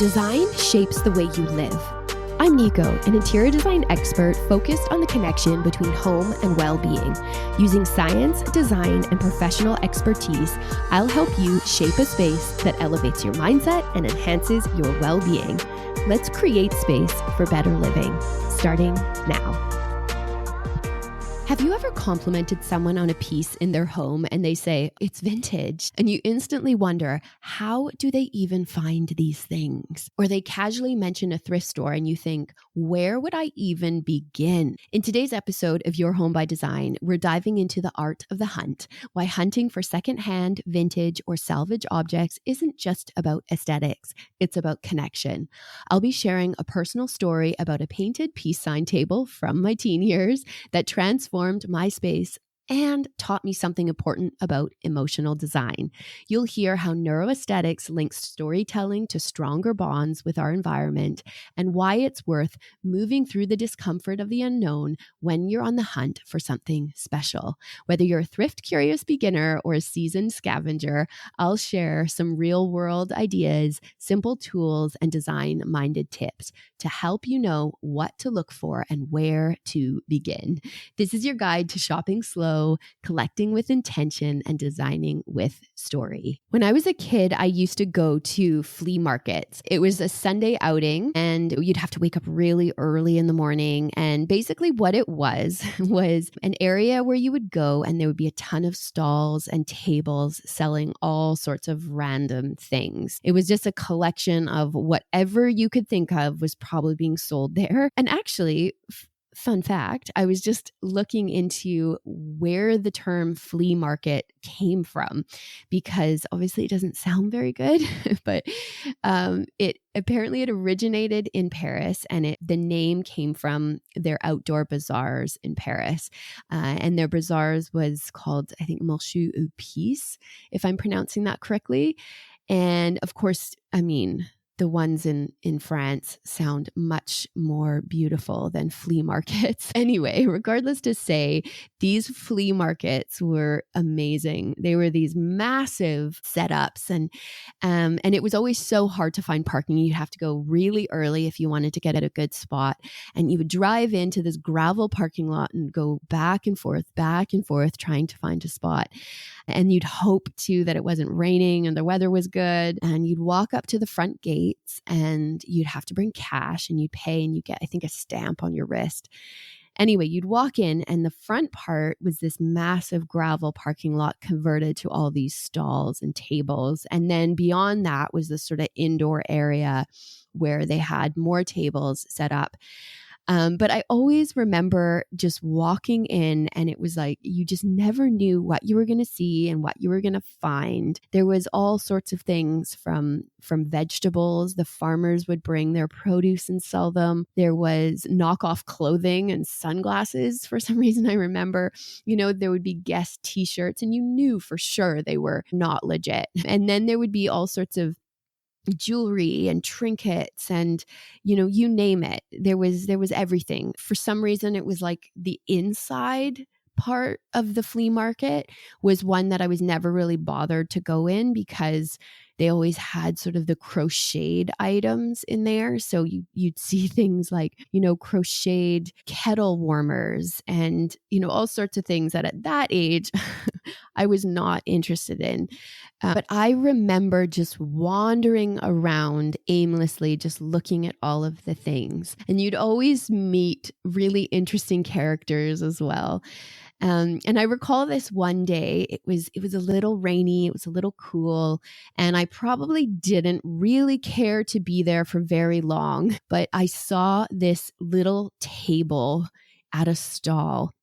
Design shapes the way you live. I'm Nico, an interior design expert focused on the connection between home and well-being. Using science, design, and professional expertise, I'll help you shape a space that elevates your mindset and enhances your well-being. Let's create space for better living, starting now. Have you ever complimented someone on a piece in their home and they say, it's vintage? And you instantly wonder, how do they even find these things? Or they casually mention a thrift store and you think, where would I even begin? In today's episode of Your Home by Design, we're diving into the art of the hunt, why hunting for secondhand, vintage, or salvage objects isn't just about aesthetics, it's about connection. I'll be sharing a personal story about a painted peace sign table from my teen years that transformed my space and taught me something important about emotional design. You'll hear how neuroaesthetics links storytelling to stronger bonds with our environment and why it's worth moving through the discomfort of the unknown when you're on the hunt for something special. Whether you're a thrift-curious beginner or a seasoned scavenger, I'll share some real-world ideas, simple tools, and design-minded tips to help you know what to look for and where to begin. This is your guide to shopping slow, collecting with intention, and designing with story. When I was a kid, I used to go to flea markets. It was a Sunday outing and you'd have to wake up really early in the morning. And basically what it was an area where you would go and there would be a ton of stalls and tables selling all sorts of random things. It was just a collection of whatever you could think of was probably being sold there. And actually, fun fact, I was just looking into where the term flea market came from, because obviously it doesn't sound very good, but it originated in Paris, and the name came from their outdoor bazaars in Paris. And their bazaars was called, I think, Marché aux Puces, if I'm pronouncing that correctly. And of course, the ones in France sound much more beautiful than flea markets. Anyway, regardless to say, these flea markets were amazing. They were these massive setups, and it was always so hard to find parking. You'd have to go really early if you wanted to get at a good spot, and you would drive into this gravel parking lot and go back and forth, trying to find a spot. And you'd hope too that it wasn't raining and the weather was good, and you'd walk up to the front gates and you'd have to bring cash and you'd pay and you get, I think, a stamp on your wrist. Anyway, you'd walk in and the front part was this massive gravel parking lot converted to all these stalls and tables. And then beyond that was this sort of indoor area where they had more tables set up. But I always remember just walking in and it was like, you just never knew what you were going to see and what you were going to find. There was all sorts of things from vegetables. The farmers would bring their produce and sell them. There was knockoff clothing and sunglasses. For some reason, I remember, there would be Guess t-shirts and you knew for sure they were not legit. And then there would be all sorts of jewelry and trinkets and, you name it. There was everything. For some reason, it was like the inside part of the flea market was one that I was never really bothered to go in because they always had sort of the crocheted items in there. So you'd see things like, crocheted kettle warmers and, all sorts of things that at that age I was not interested in. But I remember just wandering around aimlessly, just looking at all of the things. And you'd always meet really interesting characters as well. And I recall this one day, it was a little rainy, it was a little cool, and I probably didn't really care to be there for very long, but I saw this little table at a stall.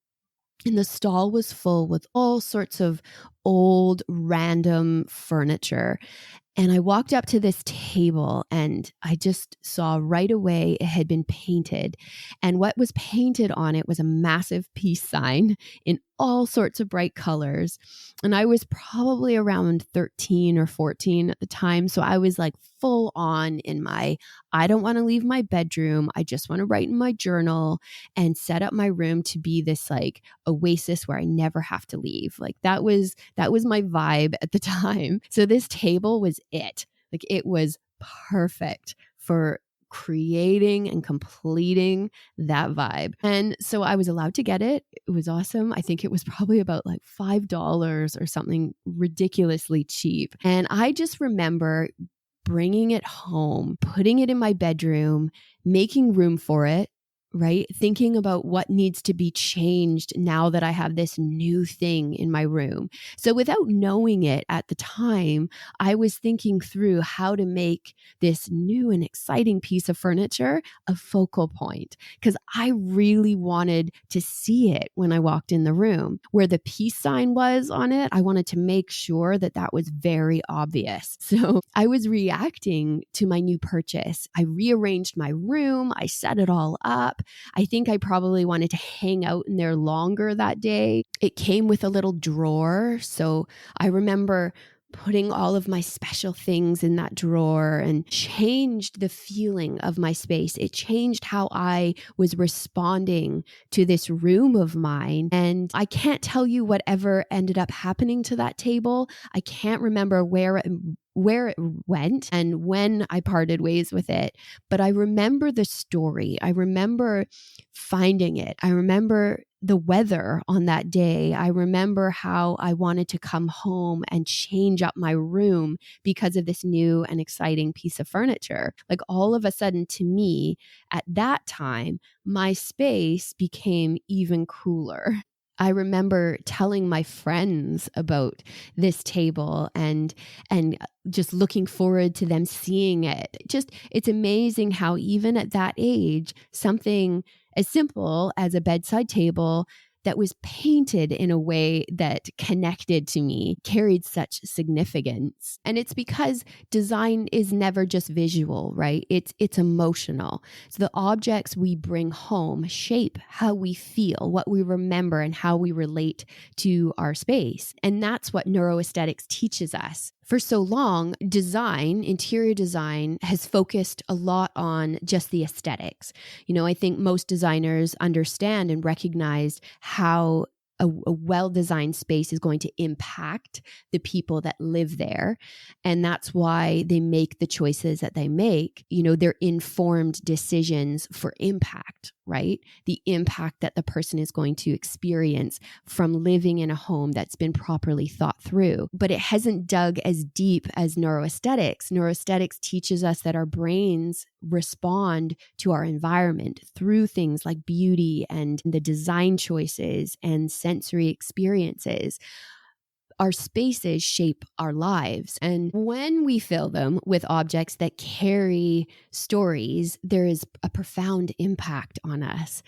And the stall was full with all sorts of old random furniture. And I walked up to this table and I just saw right away it had been painted. And what was painted on it was a massive peace sign in all sorts of bright colors. And I was probably around 13 or 14 at the time. So I was like full on in my, I don't want to leave my bedroom. I just want to write in my journal and set up my room to be this like oasis where I never have to leave. Like that was my vibe at the time. So this table was it. Like it was perfect for creating and completing that vibe. And so I was allowed to get it. It was awesome. I think it was probably about like $5 or something ridiculously cheap. And I just remember bringing it home, putting it in my bedroom, making room for it, right? Thinking about what needs to be changed now that I have this new thing in my room. So without knowing it at the time, I was thinking through how to make this new and exciting piece of furniture a focal point, because I really wanted to see it when I walked in the room. Where the peace sign was on it, I wanted to make sure that that was very obvious. So I was reacting to my new purchase. I rearranged my room. I set it all up. I think I probably wanted to hang out in there longer that day. It came with a little drawer. So I remember putting all of my special things in that drawer and changed the feeling of my space. It changed how I was responding to this room of mine. And I can't tell you whatever ended up happening to that table. I can't remember where it went and when I parted ways with it. But I remember the story. I remember finding it. I remember the weather on that day. I remember how I wanted to come home and change up my room because of this new and exciting piece of furniture. Like all of a sudden, to me, at that time, my space became even cooler. I remember telling my friends about this table and just looking forward to them seeing it. It's amazing how even at that age, something as simple as a bedside table that was painted in a way that connected to me carried such significance. And it's because design is never just visual, right? It's emotional. So the objects we bring home shape how we feel, what we remember, and how we relate to our space. And that's what neuroaesthetics teaches us. For so long, interior design has focused a lot on just the aesthetics. I think most designers understand and recognize how a well-designed space is going to impact the people that live there. And that's why they make the choices that they make. They're informed decisions for impact, right? The impact that the person is going to experience from living in a home that's been properly thought through. But it hasn't dug as deep as neuroaesthetics. Neuroaesthetics teaches us that our brains respond to our environment through things like beauty and the design choices and sensory experiences. Our spaces shape our lives. And when we fill them with objects that carry stories, there is a profound impact on us.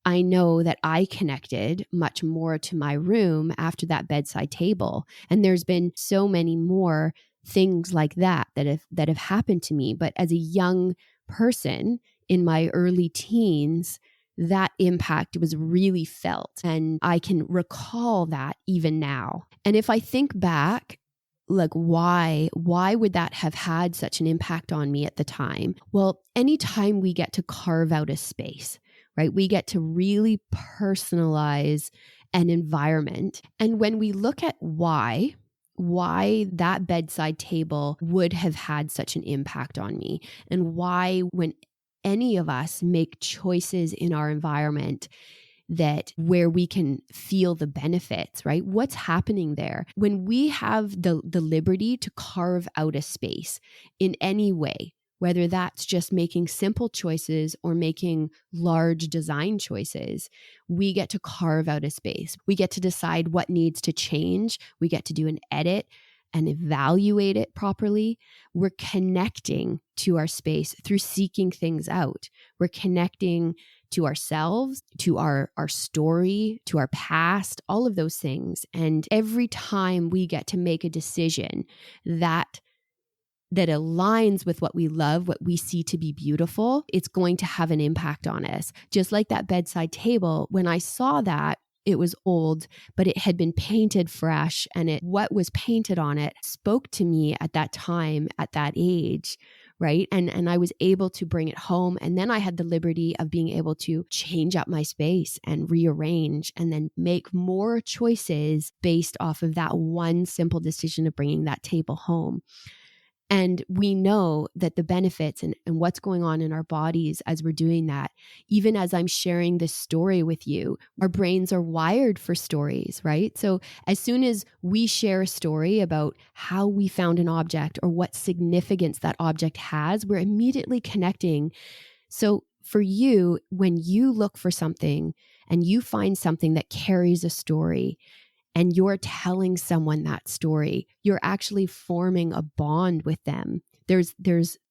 I know that I connected much more to my room after that bedside table. And there's been so many more things like that have happened to me. But as a young person in my early teens, that impact was really felt. And I can recall that even now. And if I think back, like why would that have had such an impact on me at the time? Well, anytime we get to carve out a space, right? We get to really personalize an environment. And when we look at why that bedside table would have had such an impact on me, and why when any of us make choices in our environment that where we can feel the benefits, right? What's happening there? When we have the liberty to carve out a space in any way, whether that's just making simple choices or making large design choices, we get to carve out a space. We get to decide what needs to change. We get to do an edit and evaluate it properly. We're connecting to our space through seeking things out. We're connecting to ourselves, to our story, to our past, all of those things. And every time we get to make a decision that aligns with what we love, what we see to be beautiful, it's going to have an impact on us. Just like that bedside table, when I saw that, it was old, but it had been painted fresh, and what was painted on it spoke to me at that time, at that age, right? And I was able to bring it home. And then I had the liberty of being able to change up my space and rearrange and then make more choices based off of that one simple decision of bringing that table home. And we know that the benefits and what's going on in our bodies as we're doing that, even as I'm sharing this story with you, our brains are wired for stories, right? So as soon as we share a story about how we found an object or what significance that object has, we're immediately connecting. So for you, when you look for something and you find something that carries a story, and you're telling someone that story, you're actually forming a bond with them. There's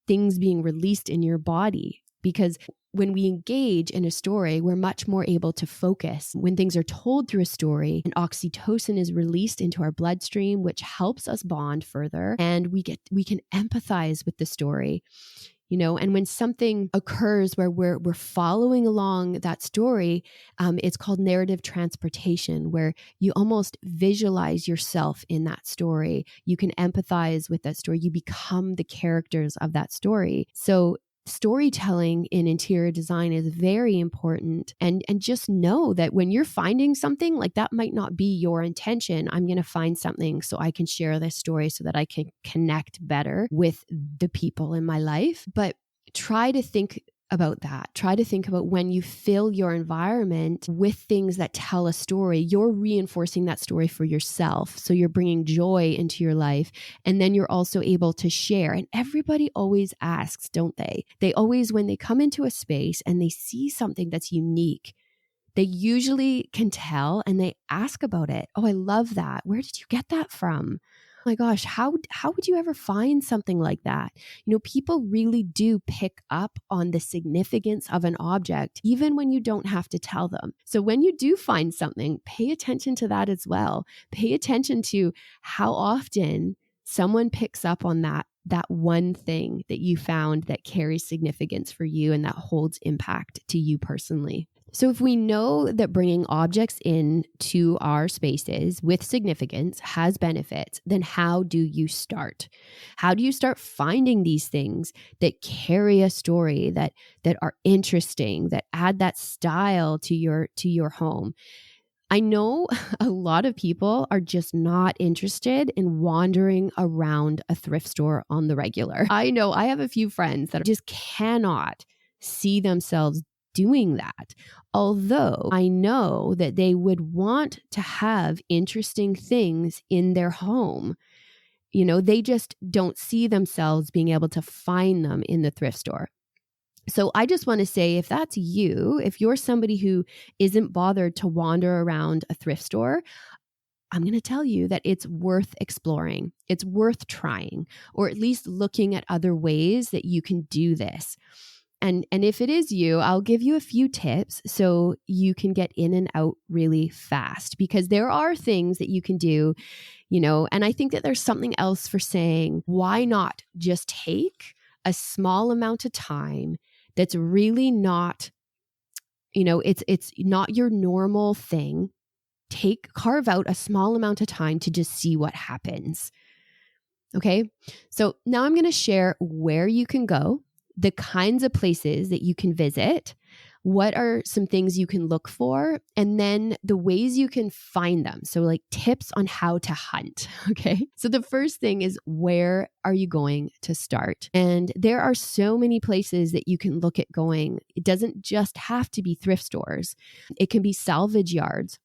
things being released in your body, because when we engage in a story, we're much more able to focus. When things are told through a story, and oxytocin is released into our bloodstream, which helps us bond further, and we can empathize with the story. And when something occurs where we're following along that story, it's called narrative transportation, where you almost visualize yourself in that story. You can empathize with that story. You become the characters of that story. So storytelling in interior design is very important. And just know that when you're finding something, like that might not be your intention. I'm going to find something so I can share this story so that I can connect better with the people in my life. But try to think about that. Try to think about when you fill your environment with things that tell a story, you're reinforcing that story for yourself. So you're bringing joy into your life. And then you're also able to share. And everybody always asks, don't they? They always, when they come into a space and they see something that's unique, they usually can tell and they ask about it. Oh, I love that. Where did you get that from? Oh my gosh, how would you ever find something like that? People really do pick up on the significance of an object, even when you don't have to tell them. So when you do find something, pay attention to that as well. Pay attention to how often someone picks up on that one thing that you found that carries significance for you and that holds impact to you personally. So if we know that bringing objects into our spaces with significance has benefits, then how do you start? How do you start finding these things that carry a story, that are interesting, that add that style to your home? I know a lot of people are just not interested in wandering around a thrift store on the regular. I know I have a few friends that just cannot see themselves doing that. Although I know that they would want to have interesting things in their home. They just don't see themselves being able to find them in the thrift store. So I just want to say, if that's you, if you're somebody who isn't bothered to wander around a thrift store, I'm going to tell you that it's worth exploring. It's worth trying, or at least looking at other ways that you can do this. And if it is you, I'll give you a few tips so you can get in and out really fast, because there are things that you can do, and I think that there's something else for saying, why not just take a small amount of time that's really not, it's not your normal thing. Carve out a small amount of time to just see what happens. Okay. So now I'm going to share where you can go, the kinds of places that you can visit, what are some things you can look for, and then the ways you can find them. So like tips on how to hunt. Okay. So the first thing is, where are you going to start? And there are so many places that you can look at going. It doesn't just have to be thrift stores. It can be salvage yards.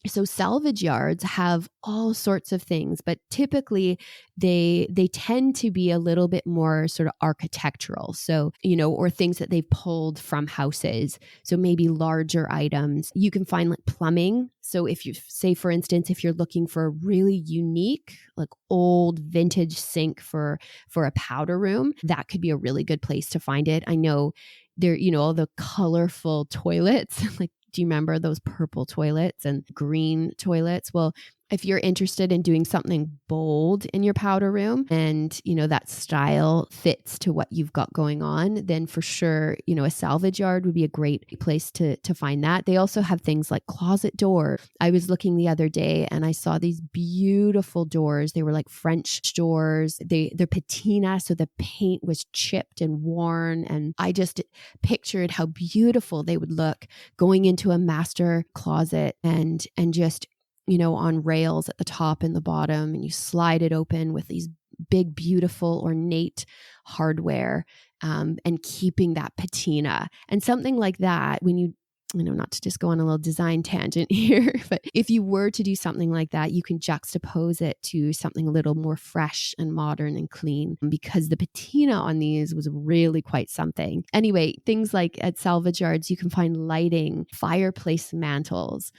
So salvage yards have all sorts of things, but typically they tend to be a little bit more sort of architectural. So, or things that they've pulled from houses. So maybe larger items. You can find like plumbing. So if you say, for instance, if you're looking for a really unique, like old vintage sink for a powder room, that could be a really good place to find it. I know there, all the colorful toilets, like, do you remember those purple toilets and green toilets? Well, if you're interested in doing something bold in your powder room and, that style fits to what you've got going on, then for sure, a salvage yard would be a great place to find that. They also have things like closet door. I was looking the other day and I saw these beautiful doors. They were like French doors. They're patina, so the paint was chipped and worn. And I just pictured how beautiful they would look going into a master closet and just on rails at the top and the bottom, and you slide it open with these big, beautiful, ornate hardware, and keeping that patina. And something like that, when you not to just go on a little design tangent here, but if you were to do something like that, you can juxtapose it to something a little more fresh and modern and clean, because the patina on these was really quite something. Anyway, things like at salvage yards, you can find lighting, fireplace mantles,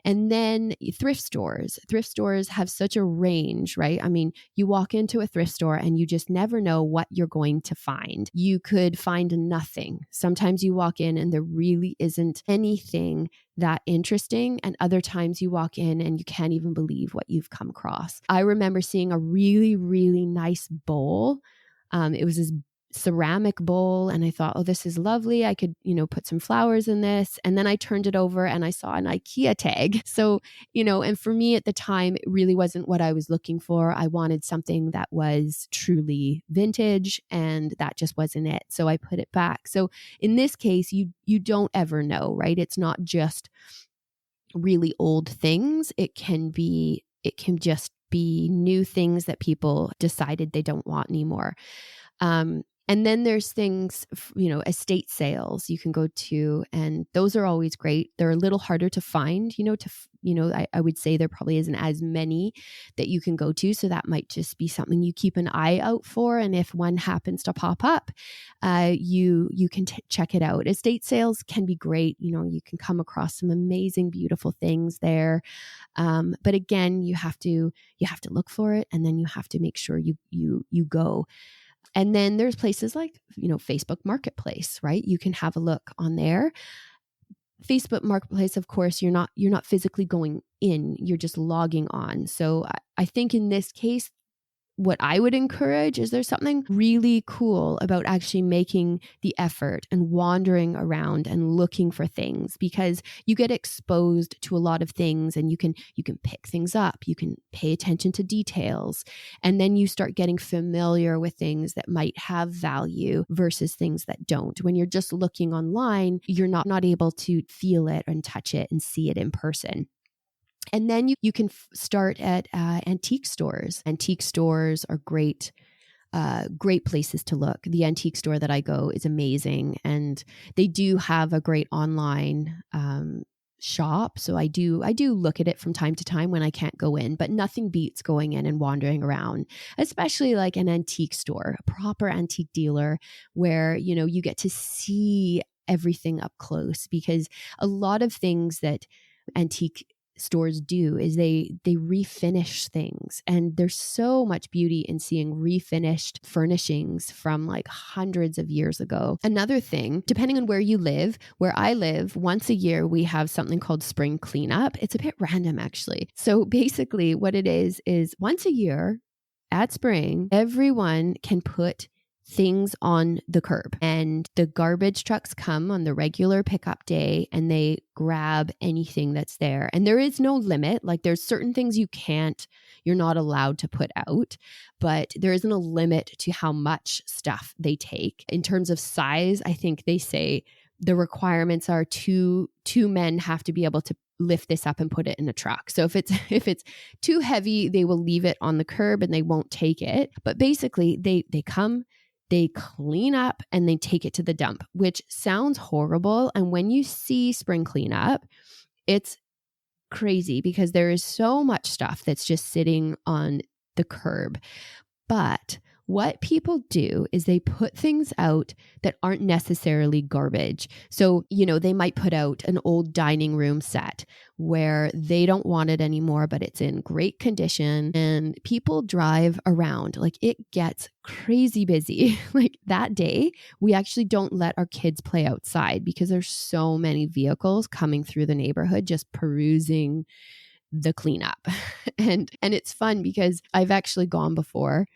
and then thrift stores. Thrift stores have such a range, right? I mean, you walk into a thrift store and you just never know what you're going to find. You could find nothing. Sometimes you walk in and there really isn't anything that interesting. And other times you walk in and you can't even believe what you've come across. I remember seeing a really, really nice bowl. It was this ceramic bowl, and I thought, oh, this is lovely. I could, put some flowers in this. And then I turned it over and I saw an IKEA tag. So, and for me at the time, it really wasn't what I was looking for. I wanted something that was truly vintage, and that just wasn't it. So I put it back. So in this case, you don't ever know, right? It's not just really old things. It can just be new things that people decided they don't want anymore. And then there's things, estate sales you can go to, and those are always great. They're a little harder to find, I would say there probably isn't as many that you can go to. So that might just be something you keep an eye out for. And if one happens to pop up, you can check it out. Estate sales can be great. You can come across some amazing, beautiful things there. But again, you have to look for it, and then you have to make sure you go. And then there's places like, Facebook Marketplace, right? You can have a look on there. Facebook Marketplace, of course, you're not physically going in, you're just logging on. So I think in this case, what I would encourage is there's something really cool about actually making the effort and wandering around and looking for things, because you get exposed to a lot of things, and you can pick things up, you can pay attention to details, and then you start getting familiar with things that might have value versus things that don't. When you're just looking online, you're not able to feel it and touch it and see it in person. And then you can start at antique stores. Antique stores are great places to look. The antique store that I go is amazing, and they do have a great online shop. So I do look at it from time to time when I can't go in, but nothing beats going in and wandering around, especially like an antique store, a proper antique dealer where, you get to see everything up close, because a lot of things that antique stores do is they refinish things, and there's so much beauty in seeing refinished furnishings from like hundreds of years ago. Another thing, depending on where you live, where I live, once a year we have something called spring cleanup. It's a bit random actually. So basically what it is once a year at spring, everyone can put things on the curb, and the garbage trucks come on the regular pickup day and they grab anything that's there. And there is no limit. Like there's certain things you're not allowed to put out, but there isn't a limit to how much stuff they take. In terms of size, I think they say the requirements are two men have to be able to lift this up and put it in a truck. So if it's too heavy, they will leave it on the curb and they won't take it. But basically they come, they clean up, and they take it to the dump, which sounds horrible. And when you see spring cleanup, it's crazy because there is so much stuff that's just sitting on the curb. But what people do is they put things out that aren't necessarily garbage. So, they might put out an old dining room set where they don't want it anymore, but it's in great condition, and people drive around. Like it gets crazy busy. Like that day, we actually don't let our kids play outside because there's so many vehicles coming through the neighborhood just perusing the cleanup. And it's fun because I've actually gone before.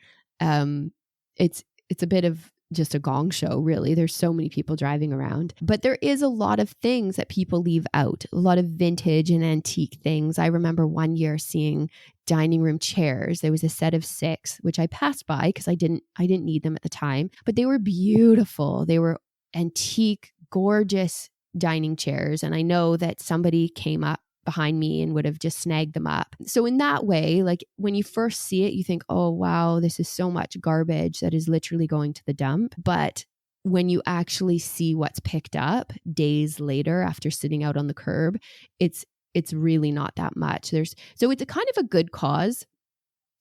It's a bit of just a gong show, really. There's so many people driving around, but there is a lot of things that people leave out, a lot of vintage and antique things. I remember one year seeing dining room chairs. There was a set of 6, which I passed by because I didn't need them at the time, but they were beautiful. They were antique, gorgeous dining chairs. And I know that somebody came up behind me and would have just snagged them up. So in that way, like when you first see it, you think, oh, wow, this is so much garbage that is literally going to the dump. But when you actually see what's picked up days later after sitting out on the curb, it's really not that much. So it's a kind of a good cause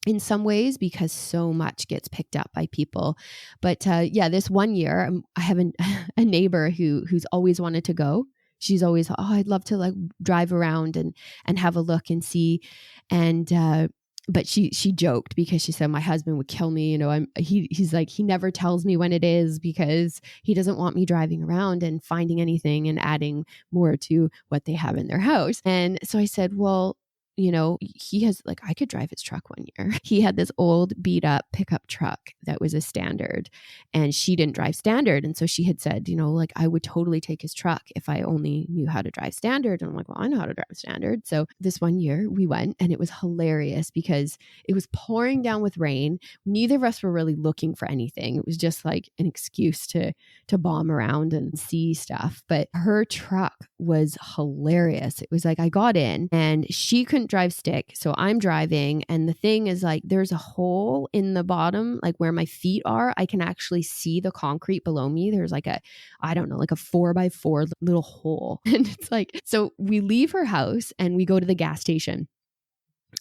in some ways because so much gets picked up by people. But this one year, I have a neighbor who's always wanted to go. She's always, I'd love to like drive around and have a look and see. And but she joked because she said my husband would kill me. He's like, he never tells me when it is because he doesn't want me driving around and finding anything and adding more to what they have in their house. And so I said, well, he has like, I could drive his truck one year. He had this old beat up pickup truck that was a standard and she didn't drive standard. And so she had said, like I would totally take his truck if I only knew how to drive standard. And I'm like, well, I know how to drive standard. So this one year we went and it was hilarious because it was pouring down with rain. Neither of us were really looking for anything. It was just like an excuse to bomb around and see stuff. But her truck was hilarious. It was like I got in and she couldn't drive stick. So I'm driving. And the thing is like, there's a hole in the bottom, like where my feet are. I can actually see the concrete below me. There's like a 4x4 little hole. And it's like, so we leave her house and we go to the gas station.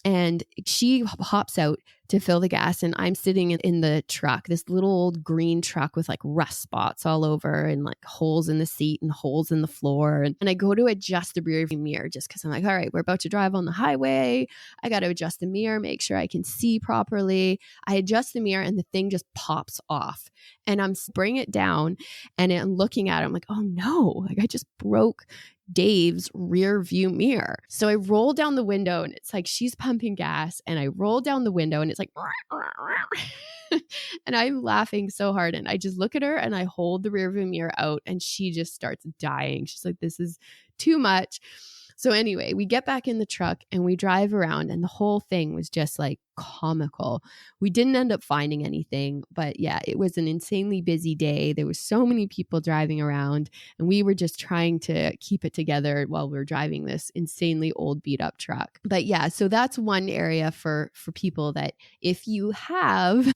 And she hops out to fill the gas and I'm sitting in the truck, this little old green truck with like rust spots all over and like holes in the seat and holes in the floor. And I go to adjust the rear view mirror just because I'm like, all right, we're about to drive on the highway. I got to adjust the mirror, make sure I can see properly. I adjust the mirror and the thing just pops off and I'm bring it down and I'm looking at it. I'm like, oh no, like I just broke Dave's rear view mirror. So I roll down the window and it's like she's pumping gas and I roll down the window and it's like and I'm laughing so hard and I just look at her and I hold the rear view mirror out and she just starts dying. She's like, this is too much. So anyway, we get back in the truck and we drive around and the whole thing was just like comical. We didn't end up finding anything, but yeah, it was an insanely busy day. There was so many people driving around and we were just trying to keep it together while we were driving this insanely old beat up truck. But yeah, so that's one area for people that if you have,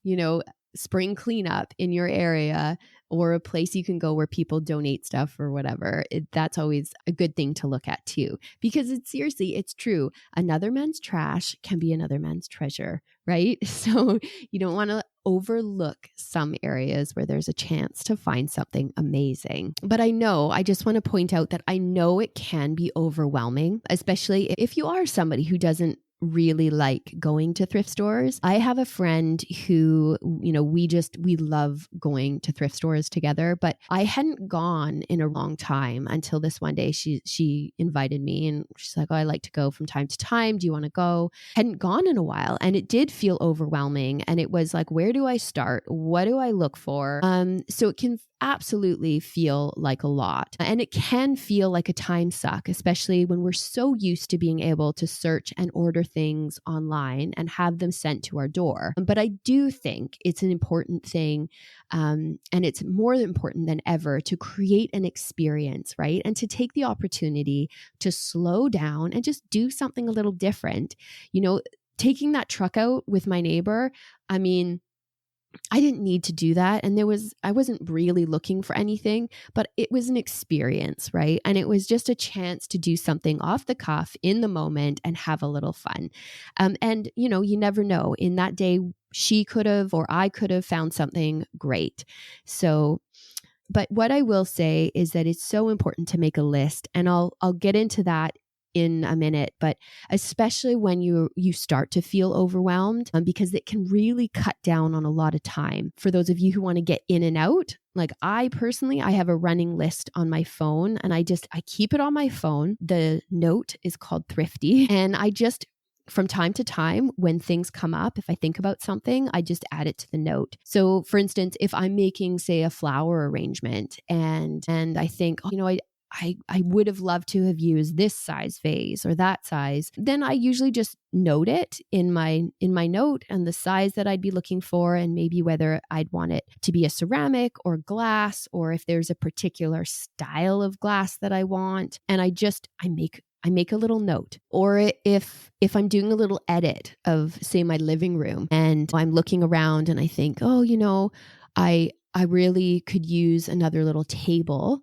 spring cleanup in your area or a place you can go where people donate stuff or whatever, that's always a good thing to look at too. Because it's true. Another man's trash can be another man's treasure, right? So you don't want to overlook some areas where there's a chance to find something amazing. But I just want to point out that I know it can be overwhelming, especially if you are somebody who doesn't really like going to thrift stores. I have a friend who, we love going to thrift stores together, but I hadn't gone in a long time until this one day she invited me and she's like, oh, I like to go from time to time. Do you want to go? Hadn't gone in a while and it did feel overwhelming. And it was like, where do I start? What do I look for? So it can absolutely feel like a lot. And it can feel like a time suck, especially when we're so used to being able to search and order things online and have them sent to our door. But I do think it's an important thing, and it's more important than ever to create an experience, right? And to take the opportunity to slow down and just do something a little different. Taking that truck out with my neighbor, I didn't need to do that. And I wasn't really looking for anything, but it was an experience, right? And it was just a chance to do something off the cuff in the moment and have a little fun. And you never know. In that day, she could have, or I could have found something great. So, but what I will say is that it's so important to make a list, and I'll get into that in a minute, but especially when you start to feel overwhelmed, because it can really cut down on a lot of time. For those of you who want to get in and out, like I personally, I have a running list on my phone and I keep it on my phone. The note is called Thrifty. And I just, from time to time, when things come up, if I think about something, I just add it to the note. So for instance, if I'm making, say, a flower arrangement and I think, I would have loved to have used this size vase or that size, then I usually just note it in my note and the size that I'd be looking for, and maybe whether I'd want it to be a ceramic or glass, or if there's a particular style of glass that I want. And I I make a little note. Or if I'm doing a little edit of, say, my living room, and I'm looking around and I think, oh, I really could use another little table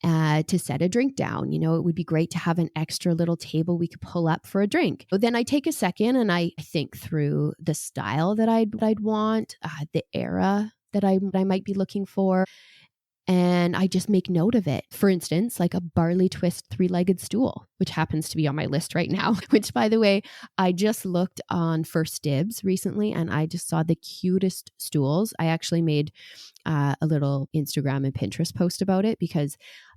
to set a drink down. It would be great to have an extra little table we could pull up for a drink. But then I take a second and I think through the style that I'd want, the era that I might be looking for. And I just make note of it. For instance, like a barley twist 3-legged stool, which happens to be on my list right now, which, by the way, I just looked on First Dibs recently and I just saw the cutest stools. I actually made a little Instagram and Pinterest post about it because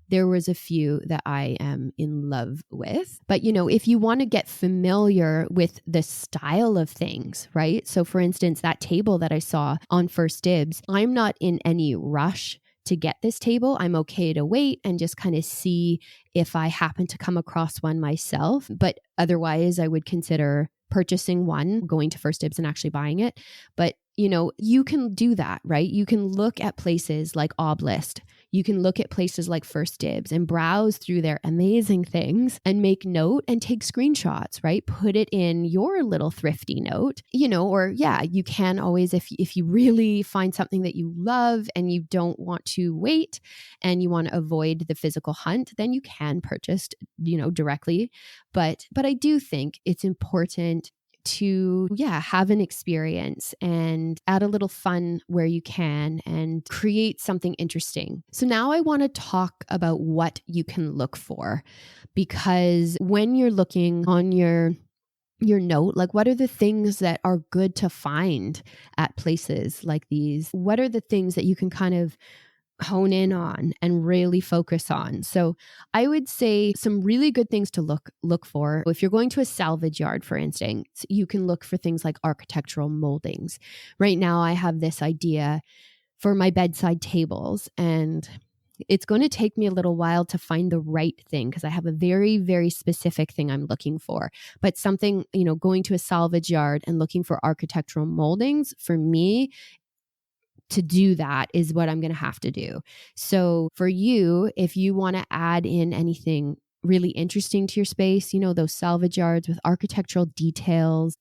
there was a few that I am in love with. But, if you want to get familiar with the style of things, right? So for instance, that table that I saw on First Dibs, I'm not in any rush to get this table. I'm okay to wait and just kind of see if I happen to come across one myself. But otherwise, I would consider purchasing one, going to First Dibs and actually buying it. But you can do that, right? You can look at places like Oblist. You can look at places like First Dibs and browse through their amazing things and make note and take screenshots, right? Put it in your little thrifty note, or you can always, if you really find something that you love and you don't want to wait and you want to avoid the physical hunt, then you can purchase, directly. But I do think it's important to have an experience and add a little fun where you can and create something interesting. So now I want to talk about what you can look for, because when you're looking on your note, like what are the things that are good to find at places like these? What are the things that you can kind of hone in on and really focus on? So I would say some really good things to look for. If you're going to a salvage yard, for instance, you can look for things like architectural moldings. Right now I have this idea for my bedside tables, and it's going to take me a little while to find the right thing because I have a very, very specific thing I'm looking for. But something, going to a salvage yard and looking for architectural moldings, for me, to do that is what I'm going to have to do. So for you, if you want to add in anything really interesting to your space, those salvage yards with architectural details,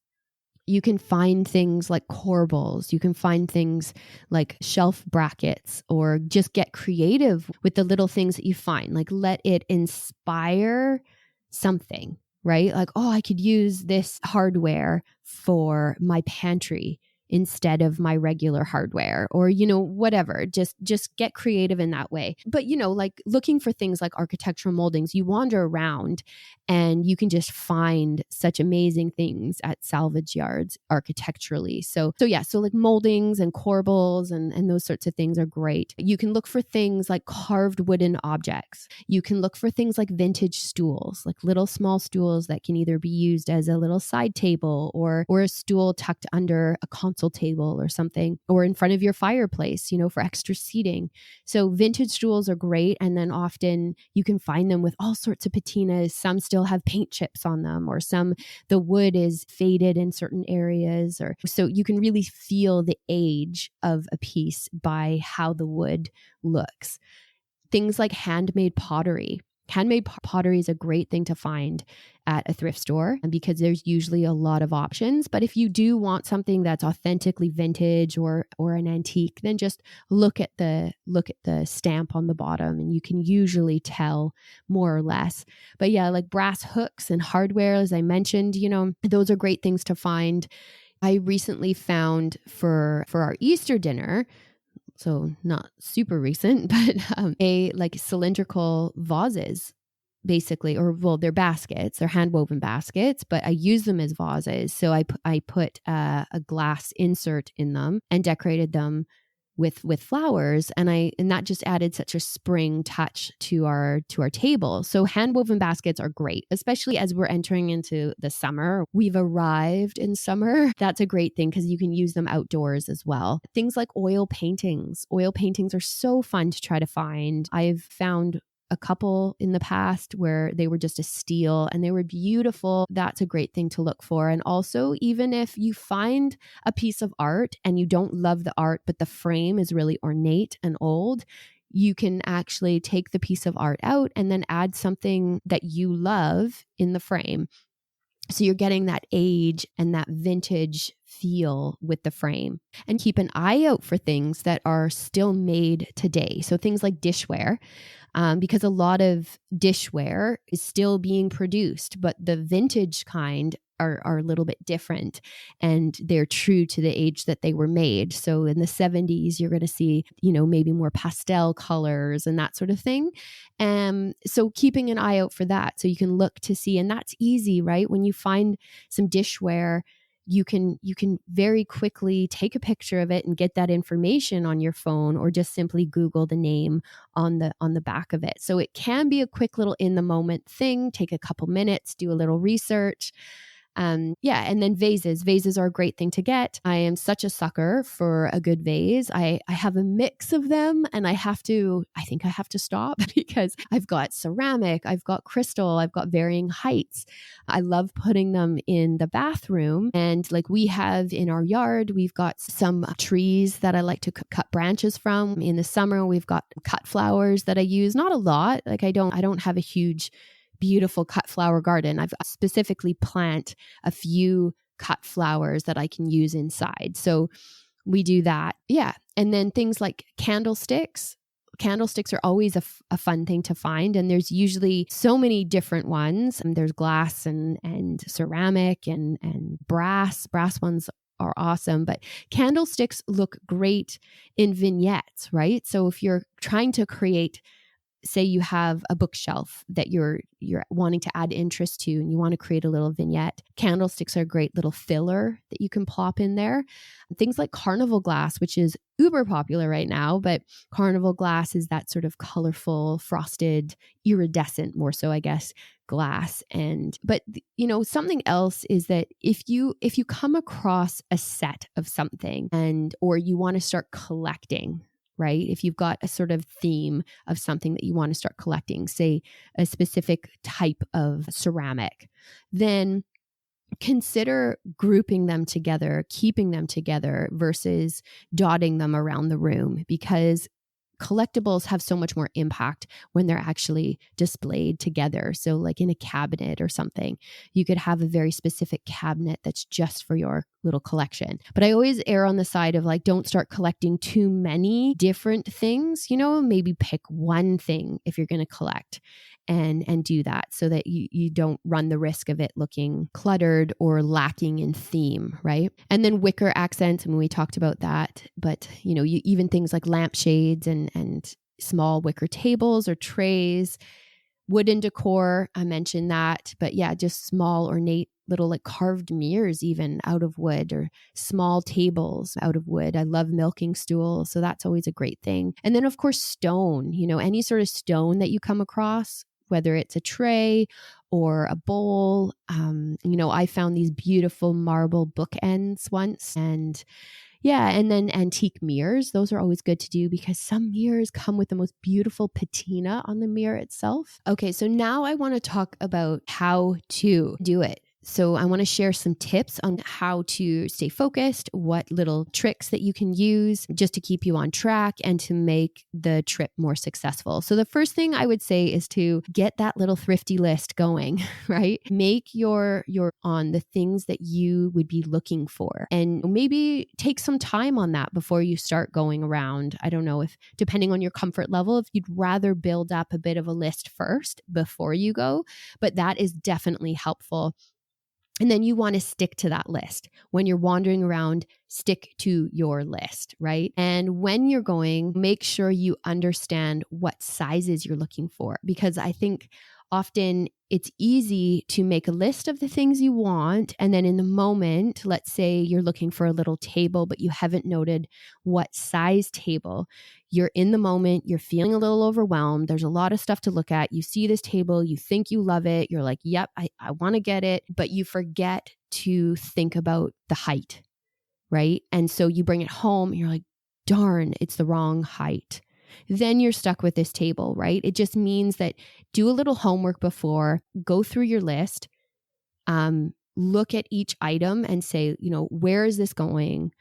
you can find things like corbels. You can find things like shelf brackets, or just get creative with the little things that you find. Like let it inspire something, right? Like, oh, I could use this hardware for my pantry instead of my regular hardware, or, whatever, just get creative in that way. But, like looking for things like architectural moldings, you wander around and you can just find such amazing things at salvage yards architecturally. So like moldings and corbels and those sorts of things are great. You can look for things like carved wooden objects. You can look for things like vintage stools, like little small stools that can either be used as a little side table or a stool tucked under a console table or something, or in front of your fireplace, for extra seating. So vintage stools are great. And then often you can find them with all sorts of patinas. Some still have paint chips on them, or the wood is faded in certain areas, or so you can really feel the age of a piece by how the wood looks. Things like handmade pottery. Handmade pottery is a great thing to find at a thrift store because there's usually a lot of options. But if you do want something that's authentically vintage or an antique, then just look at the stamp on the bottom and you can usually tell more or less. But like brass hooks and hardware, as I mentioned, those are great things to find. I recently found for our Easter dinner, so not super recent, but a like cylindrical vases, basically, they're baskets, they're hand woven baskets, but I use them as vases. So I put a glass insert in them and decorated them with flowers, and that just added such a spring touch to our table. So hand woven baskets are great, especially as we're entering into the summer. We've arrived in summer. That's a great thing because you can use them outdoors as well. Things like oil paintings. Oil paintings are so fun to try to find. I've found a couple in the past where they were just a steal and they were beautiful. That's a great thing to look for. And also, even if you find a piece of art and you don't love the art, but the frame is really ornate and old, you can actually take the piece of art out and then add something that you love in the frame. So you're getting that age and that vintage feel with the frame. And keep an eye out for things that are still made today. So things like dishware, because a lot of dishware is still being produced, but the vintage kind are a little bit different, and they're true to the age that they were made. So in the 70s, you're going to see, maybe more pastel colors and that sort of thing. So keeping an eye out for that. So you can look to see, and that's easy, right? When you find some dishware, you can very quickly take a picture of it and get that information on your phone, or just simply Google the name on the back of it. So it can be a quick little in the moment thing. Take a couple minutes, do a little research. And then vases are a great thing to get. I am such a sucker for a good vase. I have a mix of them, and I think I have to stop because I've got ceramic, I've got crystal, I've got varying heights. I love putting them in the bathroom, and like we have in our yard, we've got some trees that I like to cut branches from. In the summer, we've got cut flowers that I use, not a lot. Like I don't have a huge beautiful cut flower garden. I've specifically plant a few cut flowers that I can use inside. So we do that. Yeah. And then things like candlesticks. Candlesticks are always a fun thing to find. And there's usually so many different ones. And there's glass and ceramic and brass. Brass ones are awesome, but candlesticks look great in vignettes, right? So if you're trying to create, say you have a bookshelf that you're wanting to add interest to, and you want to create a little vignette, candlesticks are a great little filler that you can plop in there. Things like carnival glass, which is uber popular right now, but carnival glass is that sort of colorful, frosted, iridescent, more so, I guess, glass. But something else is that if you come across a set of something or you want to start collecting, right? If you've got a sort of theme of something that you want to start collecting, say a specific type of ceramic, then consider grouping them together, keeping them together versus dotting them around the room, because collectibles have so much more impact when they're actually displayed together. So like in a cabinet or something, you could have a very specific cabinet that's just for your little collection. But I always err on the side of like, don't start collecting too many different things, maybe pick one thing if you're going to collect and do that so that you don't run the risk of it looking cluttered or lacking in theme, right? And then wicker accents, we talked about that, but even things like lampshades and small wicker tables or trays, wooden decor, I mentioned that, but yeah, just small ornate little like carved mirrors even out of wood, or small tables out of wood. I love milking stools, so that's always a great thing. And then of course stone, any sort of stone that you come across, whether it's a tray or a bowl. I found these beautiful marble bookends once, and then antique mirrors. Those are always good to do because some mirrors come with the most beautiful patina on the mirror itself. Okay, so now I want to talk about how to do it. So I want to share some tips on how to stay focused, what little tricks that you can use just to keep you on track and to make the trip more successful. So the first thing I would say is to get that little thrifty list going, right? Make your on the things that you would be looking for, and maybe take some time on that before you start going around. I don't know if, depending on your comfort level, if you'd rather build up a bit of a list first before you go, but that is definitely helpful. And then you want to stick to that list. When you're wandering around, stick to your list, right? And when you're going, make sure you understand what sizes you're looking for, because I think often it's easy to make a list of the things you want. And then in the moment, let's say you're looking for a little table, but you haven't noted what size table. You're in the moment, you're feeling a little overwhelmed. There's a lot of stuff to look at. You see this table, you think you love it. You're like, yep, I want to get it. But you forget to think about the height, right? And so you bring it home and you're like, darn, it's the wrong height. Then you're stuck with this table, right? It just means that do a little homework before, go through your list, look at each item and say, where is this going?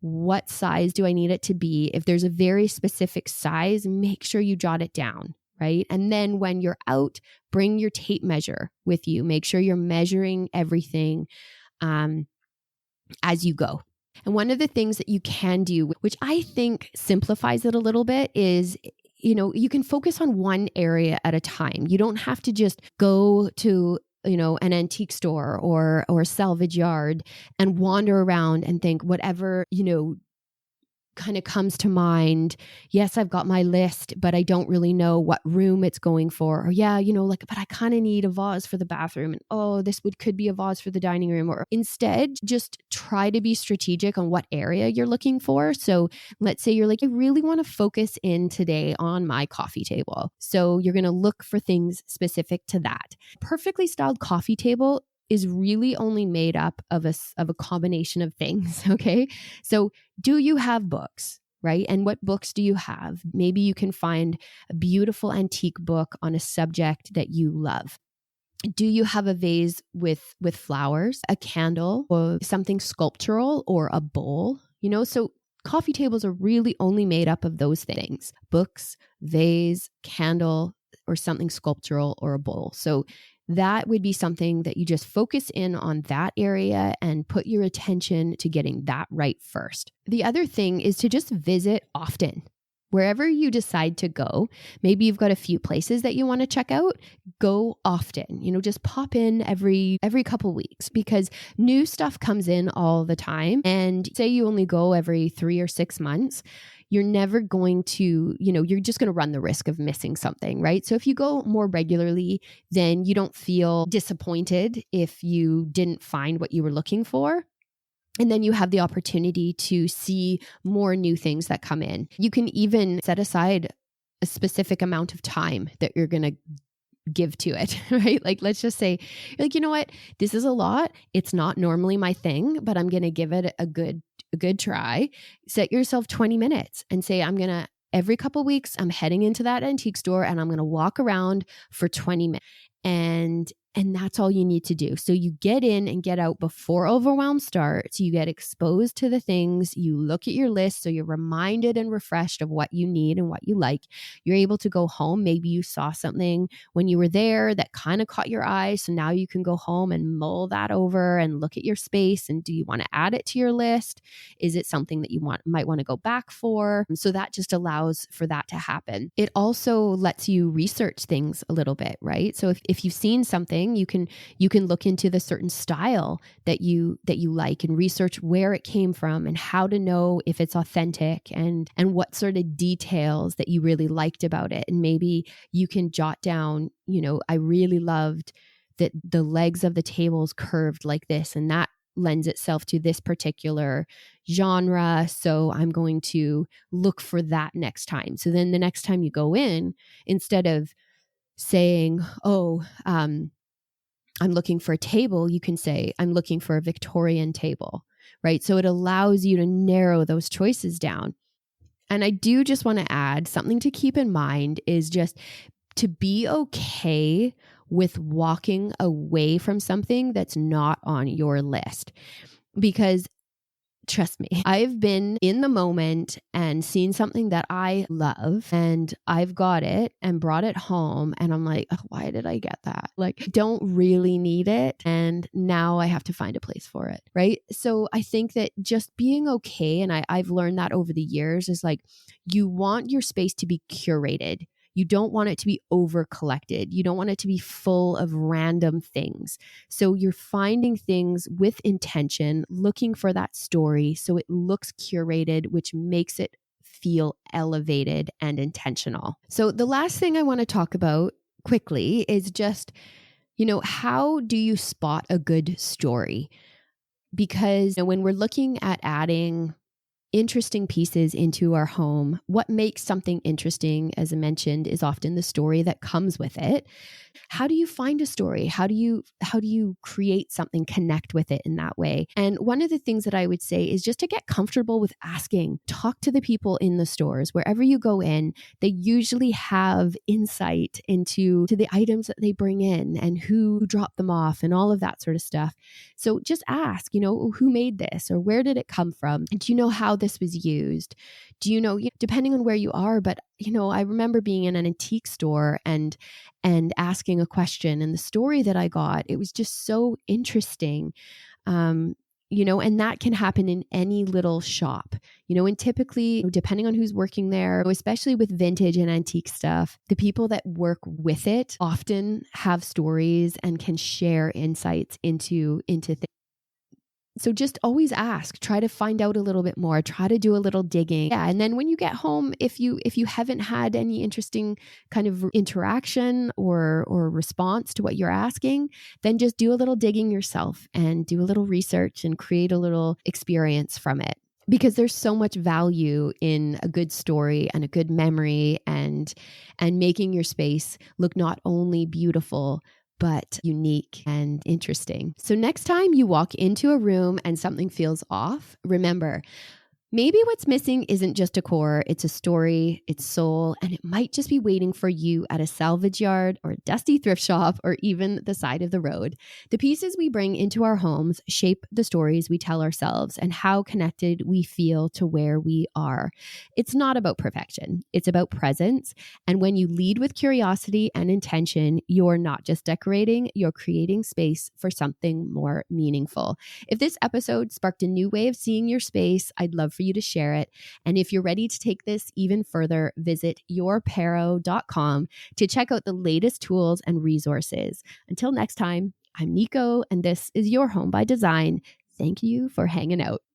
what size do I need it to be? If there's a very specific size, make sure you jot it down, right? And then when you're out, bring your tape measure with you. Make sure you're measuring everything as you go. And one of the things that you can do, which I think simplifies it a little bit, is you can focus on one area at a time. You don't have to just go to an antique store or a salvage yard and wander around and think whatever kind of comes to mind. Yes, I've got my list, but I don't really know what room it's going for. Or but I kind of need a vase for the bathroom. And this could be a vase for the dining room. Or instead, just try to be strategic on what area you're looking for. So let's say you're like, I really want to focus in today on my coffee table. So you're going to look for things specific to that. Perfectly styled coffee table is really only made up of a combination of things. Okay. So do you have books, right? And what books do you have? Maybe you can find a beautiful antique book on a subject that you love. Do you have a vase with flowers, a candle, or something sculptural, or a bowl? So coffee tables are really only made up of those things: books, vase, candle, or something sculptural, or a bowl. So that would be something that you just focus in on that area and put your attention to getting that right first. The other thing is to just visit often. Wherever you decide to go, maybe you've got a few places that you want to check out, go often. Just pop in every couple weeks, because new stuff comes in all the time. And say you only go every 3 or 6 months, you're never going to, you're just going to run the risk of missing something, right? So if you go more regularly, then you don't feel disappointed if you didn't find what you were looking for. And then you have the opportunity to see more new things that come in. You can even set aside a specific amount of time that you're going to give to it, right? Like, let's just say, you know what, this is a lot. It's not normally my thing, but I'm going to give it a good try. Set yourself 20 minutes and say, every couple of weeks, I'm heading into that antique store and I'm going to walk around for 20 minutes. And that's all you need to do. So you get in and get out before overwhelm starts. You get exposed to the things. You look at your list, so you're reminded and refreshed of what you need and what you like. You're able to go home. Maybe you saw something when you were there that kind of caught your eye. So now you can go home and mull that over and look at your space. And do you want to add it to your list? Is it something that you might want to go back for? So that just allows for that to happen. It also lets you research things a little bit, right? So if you've seen something, you can look into the certain style that you like and research where it came from and how to know if it's authentic and what sort of details that you really liked about it. And maybe you can jot down, I really loved that the legs of the tables curved like this, and that lends itself to this particular genre. So I'm going to look for that next time. So then the next time you go in, instead of saying, I'm looking for a table, you can say, I'm looking for a Victorian table, right? So it allows you to narrow those choices down. And I do just want to add something to keep in mind is just to be okay with walking away from something that's not on your list. Because trust me, I've been in the moment and seen something that I love and I've got it and brought it home. And I'm like, oh, why did I get that? Like, don't really need it. And now I have to find a place for it. Right. So I think that just being okay. And I've learned that over the years is like, you want your space to be curated. You don't want it to be over collected. You don't want it to be full of random things. So you're finding things with intention, looking for that story so it looks curated, which makes it feel elevated and intentional. So the last thing I want to talk about quickly is just, how do you spot a good story? Because when we're looking at adding interesting pieces into our home, what makes something interesting, as I mentioned, is often the story that comes with it. How do you find a story? How do you create something, connect with it in that way? And one of the things that I would say is just to get comfortable with asking. Talk to the people in the stores. Wherever you go in, they usually have insight into the items that they bring in and who dropped them off and all of that sort of stuff. So just ask, who made this, or where did it come from? Do you know how this was used? Do you know, depending on where you are, but I remember being in an antique store and asking a question, and the story that I got, it was just so interesting. And that can happen in any little shop, and typically, depending on who's working there, especially with vintage and antique stuff, the people that work with it often have stories and can share insights into things. So just always ask, try to find out a little bit more, try to do a little digging. Yeah. And then when you get home, if you haven't had any interesting kind of interaction or response to what you're asking, then just do a little digging yourself and do a little research and create a little experience from it. Because there's so much value in a good story and a good memory and making your space look not only beautiful, but unique and interesting. So next time you walk into a room and something feels off, remember, maybe what's missing isn't just decor, it's a story, it's soul, and it might just be waiting for you at a salvage yard or a dusty thrift shop or even the side of the road. The pieces we bring into our homes shape the stories we tell ourselves and how connected we feel to where we are. It's not about perfection, it's about presence. And when you lead with curiosity and intention, you're not just decorating, you're creating space for something more meaningful. If this episode sparked a new way of seeing your space, I'd love for you to share it. And if you're ready to take this even further, visit yourpero.com to check out the latest tools and resources. Until next time, I'm Nico, and this is Your Home by Design. Thank you for hanging out.